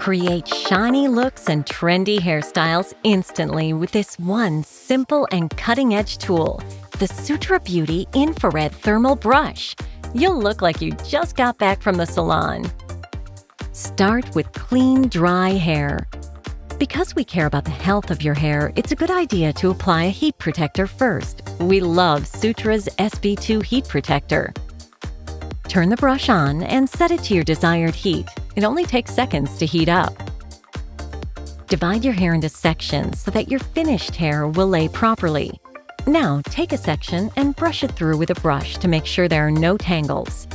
Create shiny looks and trendy hairstyles instantly with this one simple and cutting-edge tool, the Sutra Beauty Infrared Thermal Brush. You'll look like you just got back from the salon. Start with clean, dry hair. Because we care about the health of your hair, it's a good idea to apply a heat protector first. We love Sutra's SB2 heat protector. Turn the brush on and set it to your desired heat. It only takes seconds to heat up. Divide your hair into sections so that your finished hair will lay properly. Now, take a section and brush it through with a brush to make sure there are no tangles.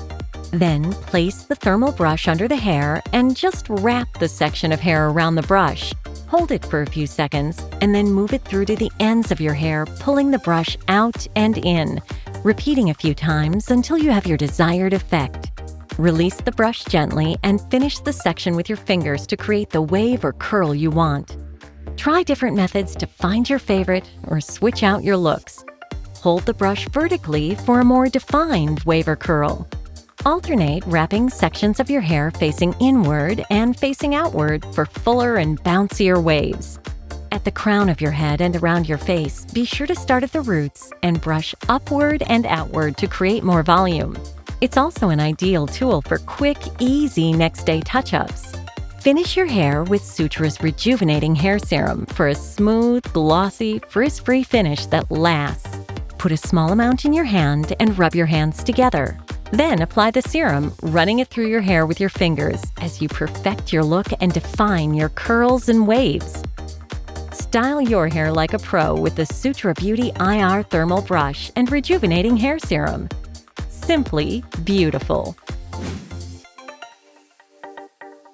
Then, place the thermal brush under the hair and just wrap the section of hair around the brush. Hold it for a few seconds and then move it through to the ends of your hair, pulling the brush out and in, repeating a few times until you have your desired effect. Release the brush gently and finish the section with your fingers to create the wave or curl you want. Try different methods to find your favorite or switch out your looks. Hold the brush vertically for a more defined wave or curl. Alternate wrapping sections of your hair facing inward and facing outward for fuller and bouncier waves. At the crown of your head and around your face, be sure to start at the roots and brush upward and outward to create more volume. It's also an ideal tool for quick, easy next-day touch-ups. Finish your hair with Sutra's Rejuvenating Hair Serum for a smooth, glossy, frizz-free finish that lasts. Put a small amount in your hand and rub your hands together. Then apply the serum, running it through your hair with your fingers as you perfect your look and define your curls and waves. Style your hair like a pro with the Sutra Beauty IR Thermal Brush and Rejuvenating Hair Serum. Simply beautiful.